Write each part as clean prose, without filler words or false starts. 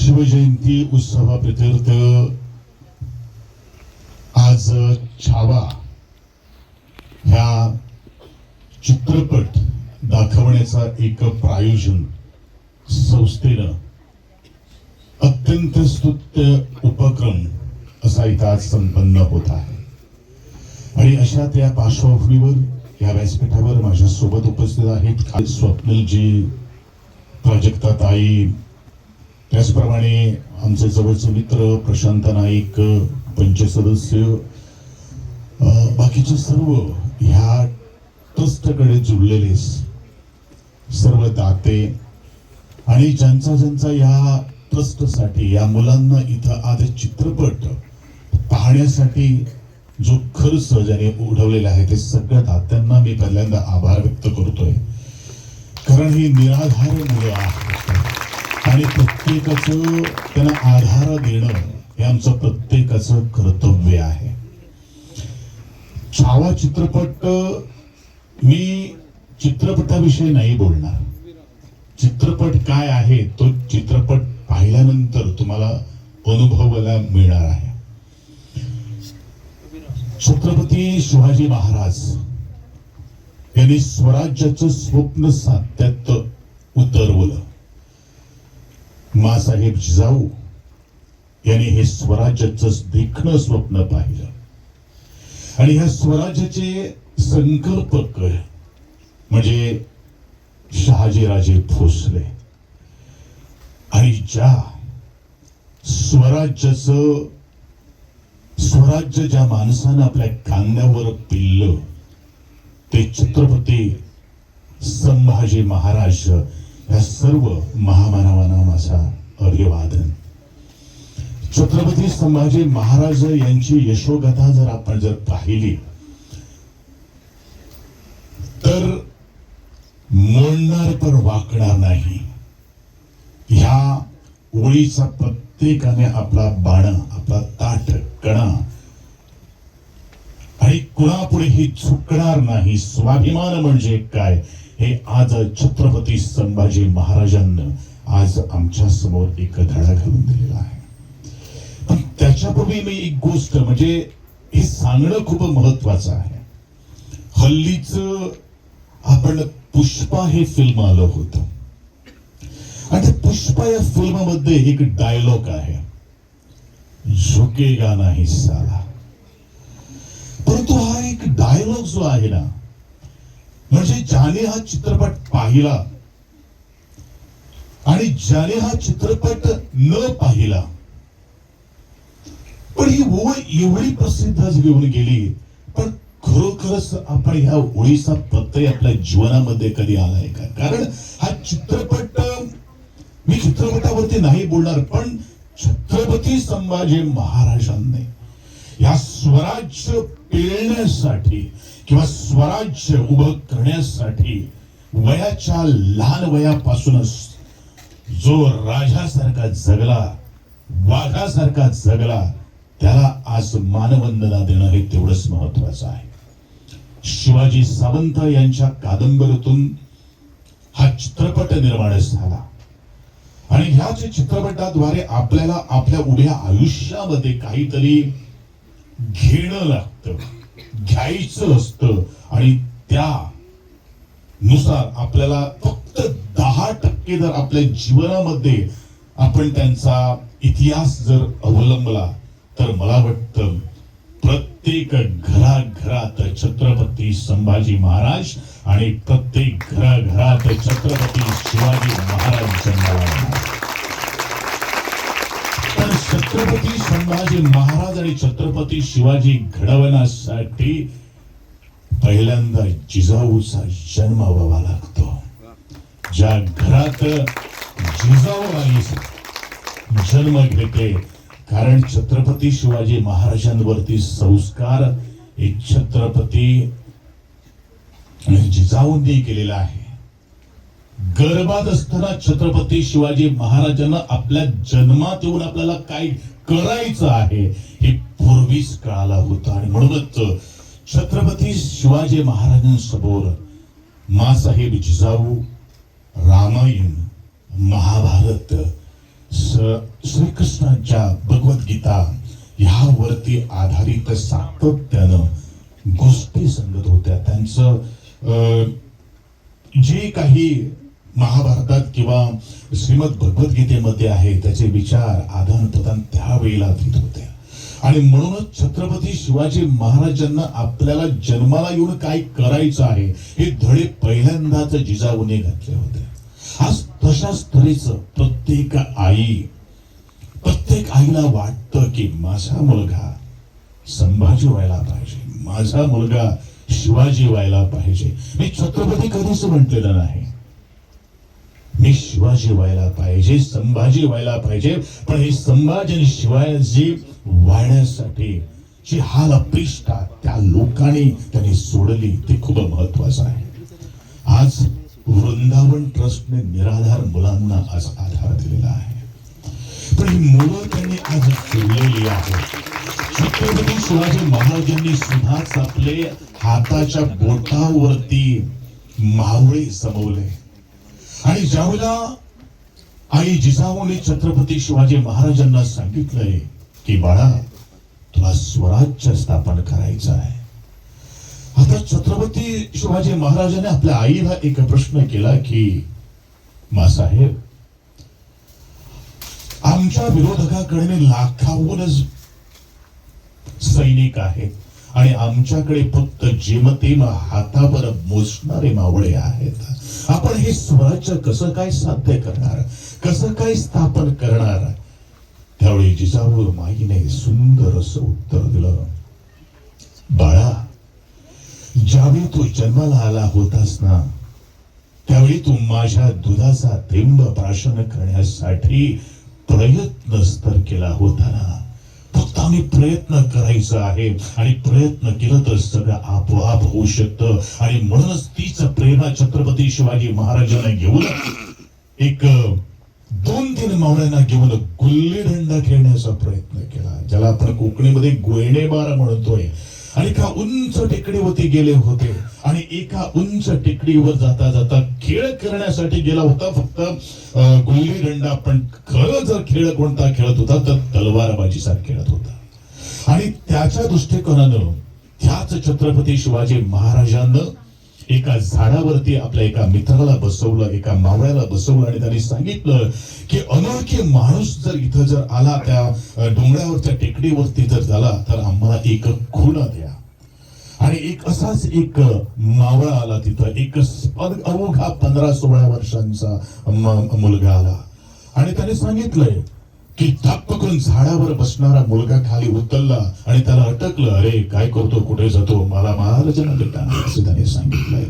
शिवजयंती उत्सवाप्रित्यर्थ आज छावा ह्या चित्रपट दाखवण्याचा एक प्रायोजन संस्थेनं अत्यंत स्तुत्य उपक्रम असा इथं आज संपन्न होत आहे. आणि अशा त्या पार्श्वभूमीवर या व्यासपीठावर माझ्या सोबत उपस्थित आहेत स्वप्नीलजी, प्राजक्ताताई, त्याचप्रमाणे आमचे जवळचे मित्र प्रशांत नाईक, पंचसदस्य, बाकीचे सर्व ह्या ट्रस्टकडे जुळलेले सर्व दाते आणि ज्यांचा या ट्रस्टसाठी या मुलांना इथं आज चित्रपट पाहण्यासाठी जो खर्च ज्याने उडवलेला आहे ते सगळ्या दात्यांना मी पहिल्यांदा आभार व्यक्त करतोय. कारण ही निराधार मुलं आहेत आणि प्रत्येकाचं त्यांना आधार देणं हे आमचं प्रत्येकाचं कर्तव्य आहे. छावा चित्रपट, मी चित्रपटाविषयी नाही बोलणार. चित्रपट काय आहे तो चित्रपट पाहिल्यानंतर तुम्हाला अनुभवायला मिळणार आहे. छत्रपती शिवाजी महाराज यांनी स्वराज्याचं स्वप्न साध्यात उतरवलं. मासाहेब जिजाऊ यांनी हे स्वराज्याचं देखणं स्वप्न पाहिलं आणि ह्या स्वराज्याचे संकल्पक म्हणजे शहाजीराजे भोसले. आणि ज्या स्वराज्य ज्या माणसानं आपल्या खांद्यावर पिल्लं ते छत्रपती संभाजी महाराज. या सर्व महामानवांना माझा अभिवादन. छत्रपती संभाजी महाराज यांची यशोगाथा जर आपण पाहिली तर मोडणार पण वाकणार नाही. ह्या ओळीचा प्रत्येकाने आपला बाण, आपला ताठ, कणा आणि कुणापुढे ही झुकणार नाही. स्वाभिमान म्हणजे काय हे आज छत्रपती संभाजी महाराजांना आज आमच्या समोर एक धडा घालून दिलेला आहे. पण त्याच्यापूर्वी मी एक गोष्ट म्हणजे हे सांगणं खूप महत्वाचं आहे. हल्लीच आपण पुष्पा हे फिल्म आलं होतं आणि पुष्पा या फिल्म मध्ये एक डायलॉग आहे, झुकेगा नाही साला. परंतु हा एक डायलॉग जो आहे ना, म्हणजे ज्याने हा चित्रपट पाहिला आणि ज्याने हा चित्रपट न पाहिला, पण ही ओळ एवढी प्रसिद्ध घेऊन गेली. पण खरोखरच आपण ह्या ओळीचा प्रत्यय आपल्या जीवनामध्ये कधी आलाय का? कारण हा चित्रपट, मी चित्रपटावरती नाही बोलणार, पण छत्रपती संभाजी महाराजांनी या स्वराज्य पेळण्यासाठी किंवा स्वराज्य उभं करण्यासाठी वयाच्या लहान वयापासूनच जो राजासारखा जगला, वाघासारखा जगला, त्याला आज मानवंदना देणं हे तेवढंच महत्वाचं आहे. शिवाजी सावंत यांच्या कादंबरीतून हा चित्रपट निर्माण झाला आणि ह्याच चित्रपटाद्वारे आपल्याला आपल्या उभ्या आयुष्यामध्ये काहीतरी घेणं लागतं, घ्यायचं असतं आणि त्यानुसार आपल्याला फक्त 10% जर आपल्या जीवनामध्ये आपण त्यांचा इतिहास जर अवलंबला तर मला वाटतं प्रत्येक घराघरात छत्रपती संभाजी महाराज आणि प्रत्येक घराघरात छत्रपती शिवाजी महाराज जन्माला. पण छत्रपती संभाजी महाराज आणि छत्रपती शिवाजी घडवण्यासाठी पहिल्यांदा जिजाऊचा जन्म व्हावा लागतो. ज्या घरात जिजाऊ आई जन्म घेते, कारण छत्रपती शिवाजी महाराजांवरती संस्कार एक छत्रपती जिजाऊंनी केलेला आहे. गर्भात असताना छत्रपती शिवाजी महाराजांना आपल्या जन्मात येऊन आपल्याला काय करायचं आहे हे पूर्वीच कळालं होतं. आणि म्हणूनच छत्रपती शिवाजी महाराजांसमोर मासाहेब जिजाऊ, रामायण, महाभारत श्रीकृष्णाच्या भगवद्गीता ह्यावरती आधारित सातत्यानं गोष्टी सांगत होत्या. त्यांचं जे काही महाभारतात किंवा श्रीमद भगवद्गीतेमध्ये आहे त्याचे विचार आदान प्रदान त्यावेळेला होत होते. आणि म्हणूनच छत्रपती शिवाजी महाराजांना आपल्याला जन्माला येऊन काय करायचं आहे हे धडे पहिल्यांदाच जिजाऊने घातले होते. आज तशाच तऱ्हेचं प्रत्येक आईला वाटतं की माझा मुलगा संभाजी व्हायला पाहिजे, माझा मुलगा शिवाजी व्हायला पाहिजे. मी छत्रपती कधीच म्हटलेलं नाही, मी शिवाजी व्हायला पाहिजे, संभाजी व्हायला पाहिजे. पण हे संभाजी आणि शिवाजी वाढण्यासाठी जी हाल अपेक्षा त्या लोकांनी त्यांनी सोडली ते खूप महत्वाचं आहे. आज वृंदावन ट्रस्टने निराधार मुलांना आज आधार दिलेला आहे. पण ही मुलं त्यांनी आज सोडलेली आहेत. छत्रपती शिवाजी महाराजांनी सुद्धा आपले हाताच्या बोटावरती मावळे समवले. आणि ज्यावेळेला आई जिजाऊने छत्रपती शिवाजी महाराजांना सांगितलंय की बाळा तुला स्वराज्य स्थापन करायचं आहे. आता छत्रपती शिवाजी महाराजांनी आपल्या आईला एक प्रश्न केला की मासाहेब, आमच्या विरोधकाकडे लाखाहून सैनिक आहेत आणि आमच्याकडे फक्त जेमतेम हातावर मोजणारे मावळे आहेत. आपण हे स्वराज्य कसं काय साध्य करणार, कसं काय स्थापन करणार? त्यावेळी जिजाऊ माईने सुंदर असं उत्तर दिलं, बाळा ज्यावेळी तू जन्माला आला होतास ना त्यावेळी तू माझ्या दुधाचा थेंब प्राशन करण्यासाठी प्रयत्न तर केला होता ना. फक्त आम्ही प्रयत्न करायचं आहे आणि प्रयत्न केलं तर सगळं आपोआप होऊ शकतं. आणि म्हणूनच तीच प्रेरणा छत्रपती शिवाजी महाराजांना घेऊन एक 2-3 मावळ्यांना घेऊन गुल्ली डंडा खेळण्याचा प्रयत्न केला, ज्याला आपण कोकणीमध्ये गोयणेबार म्हणतोय. आणि एका उंच टेकडीवरती गेले होते आणि एका उंच टेकडीवर जाता जाता खेळ करण्यासाठी गेला होता, फक्त गुल्ली डंडा. पण खरं जर खेळ कोणता खेळत होता तर तलवारबाजीचा खेळत होता. आणि त्याच्या दृष्टिकोनानं त्याच छत्रपती शिवाजी महाराजांना एका झाडावरती आपल्या एका मित्राला बसवलं, एका मावळ्याला बसवलं आणि त्यांनी सांगितलं की अनोळखी माणूस जर इथं जर आला, त्या डोंगरावरच्या टेकडीवरती जर झाला तर आम्हाला एक खूण द्या. आणि एक असाच एक मावळा आला तिथं, एक अवघा 15-16 वर्षांचा मुलगा आला आणि त्याने सांगितलंय की धप्प करून झाडावर बसणारा मुलगा खाली उतरला आणि त्याला अटकलं. अरे काय करतो, कुठे जातो, मला महाराजांना भेटायला असं त्याने सांगितलंय.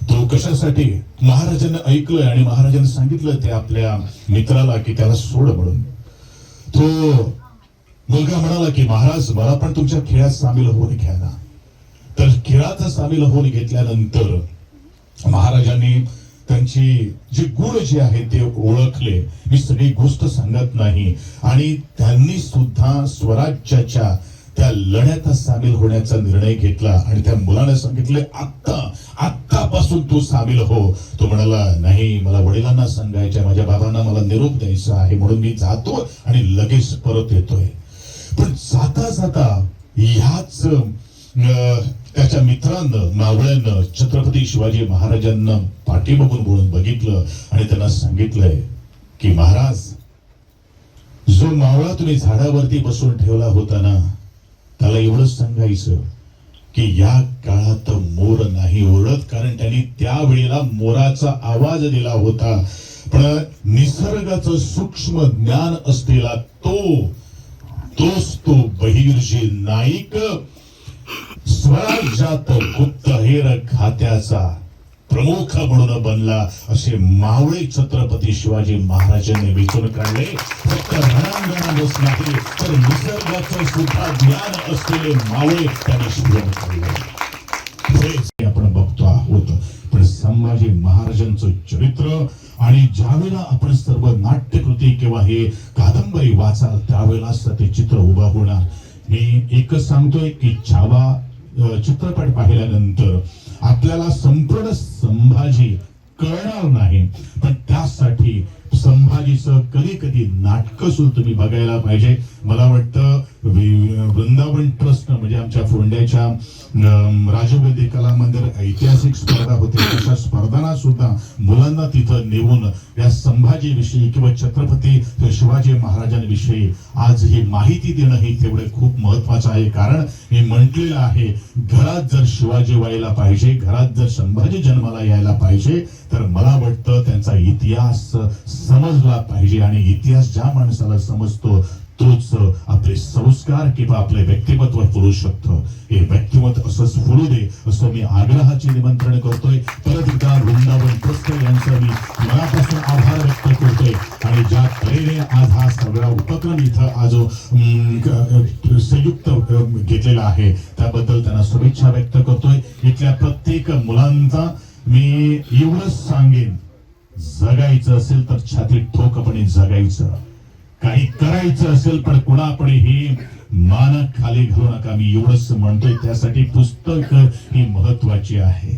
तो कशासाठी? महाराजांना ऐकलंय आणि महाराजांनी सांगितलं ते आपल्या मित्राला की त्याला सोड म्हणून. तो मुलगा म्हणाला की महाराज मला पण तुमच्या खेळात सामील होऊन घ्या ना. तर खेळात सामील होऊन घेतल्यानंतर महाराजांनी त्यांची जे गुण जे आहे ते ओळखले. मी सगळी गोष्ट सांगत नाही. आणि त्यांनी सुद्धा स्वराज्याच्या त्या लढ्यात सामील होण्याचा निर्णय घेतला आणि त्या मुलाने सांगितले आत्तापासून तू सामील हो. तो म्हणाला नाही, मला वडिलांना सांगायचं, माझ्या बाबांना मला निरोप द्यायचा आहे, म्हणून मी जातो आणि लगेच परत येतोय. पण जाता जाता ह्याच त्याच्या मित्रांना मावळ्यानं छत्रपती शिवाजी महाराजांना पाठीमागून बोलून बघितलं आणि त्यांना सांगितलंय की महाराज जो मावळा तुम्ही झाडावरती बसून ठेवला होता ना त्याला एवढंच सांगायचं की या काळात मोर नाही ओरडत, कारण त्यांनी त्यावेळेला मोराचा आवाज दिला होता. पण निसर्गाचं सूक्ष्म ज्ञान असलेला तोच तो बहिर्जी नाईक स्वराज्यात गुप्तहेर खात्याचा प्रमुख म्हणून बनला. असे मावळे छत्रपती शिवाजी महाराजांनी विचार काढले. फक्त रणांगणातच नाही तर निसर्गाचं सुद्धा ज्ञान असलेले मावळे त्यांनी शिवण काढले. आपण बघतो आहोत. पण संभाजी महाराजांचं चरित्र आणि ज्यावेळेला आपण सर्व नाट्यकृती किंवा हे कादंबरी वाचाल त्यावेळेलाच ते चित्र उभा होणार. मी एकच सांगतोय की छावा चित्रपट पाहिल्यानंतर आपल्याला संपूर्ण संभाजी कळणार नाही. पण त्यासाठी संभाजीचं कधी कधी नाटकं सुद्धा तुम्ही बघायला पाहिजे. मला वाटतं वृंदावन ट्रस्ट म्हणजे आमच्या फोंड्याच्या राजवैद्य कला मंदिर ऐतिहासिक स्पर्धा होते, अशा स्पर्धांना सुद्धा मुलांना तिथं नेऊन या संभाजी विषयी किंवा छत्रपती शिवाजी महाराजांविषयी आज ही माहिती देणं हे तेवढे खूप महत्वाचं आहे. कारण मी म्हटलेलं आहे, घरात जर शिवाजी व्हायला पाहिजे, घरात जर संभाजी जन्माला यायला पाहिजे, तर मला वाटतं त्यांचा इतिहास समजला पाहिजे. आणि इतिहास ज्या माणसाला समजतो तोच आपले संस्कार किंवा आपले व्यक्तिमत्व फुलू शकतं. हे व्यक्तिमत्व असंच फुलू दे असं मी आग्रहाचे निमंत्रण करतोय. परत एकदा वृंदावन ट्रस्ट यांचा मी मनापासून आभार व्यक्त करतोय. आणि ज्या तऱ्हेने आज हा सगळा उपक्रम इथं आज संयुक्त घेतलेला आहे त्याबद्दल त्यांना शुभेच्छा व्यक्त करतोय. इथल्या प्रत्येक मुलांचा मी एवढंच सांगेन, जगायचं असेल तर छातीत ठोकपणे जगायचं, काही करायचं असेल पण कुणापुढेही मान खाली घालू नका. मी एवढंच म्हणतोय. त्यासाठी पुस्तक ही महत्वाची आहे.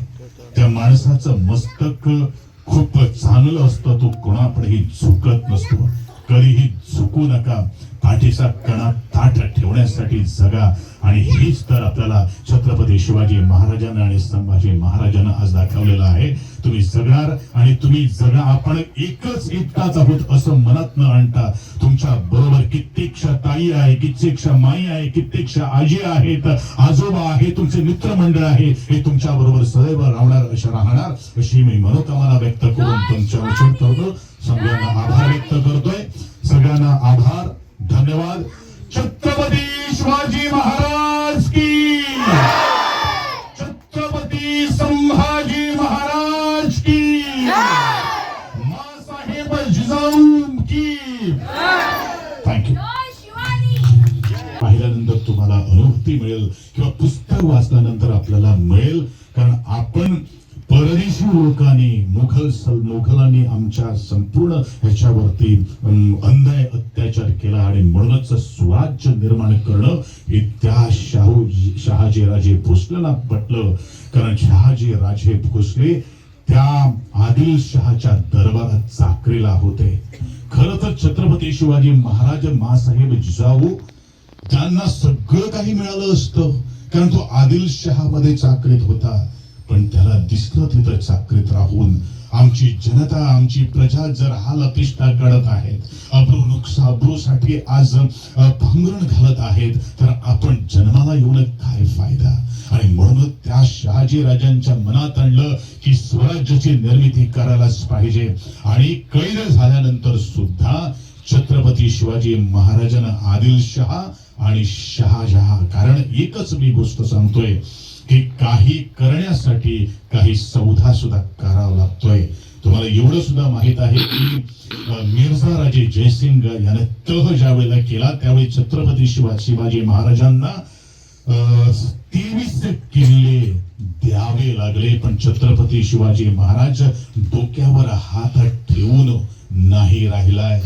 त्या माणसाचं मस्तक खूप चांगलं असतं, तो कोणापुढेही झुकत नसतो. कधीही झुकू नका. पाठीचा कणा ताठ ठेवण्यासाठी जगा. आणि हेच तर आपल्याला छत्रपती शिवाजी महाराजांना आणि संभाजी महाराजांना आज दाखवलेलं आहे. तुम्ही जगणार आणि तुम्ही जगा. आपण एकटाच आहोत असं मनात न आणता तुमच्या बरोबर कित्येकशा ताई आहे, कित्येकशा माई आहे, कित्येकशा आजी आहेत, आजोबा आहे, तुमचे मित्रमंडळ आहे, हे तुमच्या बरोबर सदैव राहणार अशी मी मनोकामना व्यक्त करून तुमच्या वचन करतो. सगळ्यांना आभार व्यक्त करतोय. सगळ्यांना आभार, धन्यवाद. छत्रपती शिवाजी महाराज की, छत्रपती संभाजी महाराज की, माँसाहेब जिजाऊ की. थँक्यू. पाहिल्यानंतर तुम्हाला अनुभूती मिळेल किंवा पुस्तक वाचल्यानंतर आपल्याला मिळेल. कारण आपण परदेशी लोकांनी मुघलांनी आमच्या संपूर्ण ह्याच्यावरती अन्याय अत्याचार केला आणि म्हणूनच स्वराज्य निर्माण करणं हे त्या शहाजी राजे भोसलेला पटलं. कारण शहाजी राजे भोसले त्या आदिलशहाच्या दरबारात चाकरीला होते. खरं तर छत्रपती शिवाजी महाराज माँसाहेब जिजाऊ त्यांना सगळं काही मिळालं असतं, कारण तो आदिलशहामध्ये चाकरीत होता. पण त्याला दिसलं तिथं चाकरीत राहून आमची जनता, आमची प्रजा जर हाल अपिष्टा काढत आहेत, अब्रूसाठी आज भांगरण घालत आहेत, तर आपण जन्माला येऊन काय फायदा. आणि म्हणून त्या शहाजी राजांच्या मनात आणलं की स्वराज्याची निर्मिती करायलाच पाहिजे. आणि कैद झाल्यानंतर सुद्धा छत्रपती शिवाजी महाराजांना आदिलशहा आणि शहाजहा, कारण एकच मी गोष्ट सांगतोय की काही करण्यासाठी काही सौदा सुद्धा करावा लागतोय. तुम्हाला एवढं सुद्धा माहित आहे की मिर्झा राजे जयसिंग याने तह ज्या वेळेला केला त्यावेळी छत्रपती शिवाजी महाराजांना 23 किल्ले द्यावे लागले. पण छत्रपती शिवाजी महाराज डोक्यावर हात ठेवून नाही राहिलाय.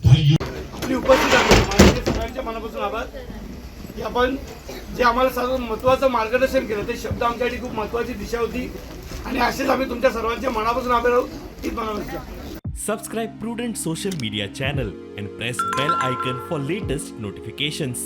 आपली उपस्थित आहे सगळ्यांच्या मनापासून आभार. की आपण जे आम्हाला सर्व महत्त्वाचं मार्गदर्शन केलं ते शब्द आमच्यासाठी खूप महत्त्वाची दिशा होती. आणि असेच आम्ही तुमच्या सर्वांच्या मनापासून आभार आहोत. हीच मनापासून. Subscribe Prudent social media channel and press bell icon for latest notifications.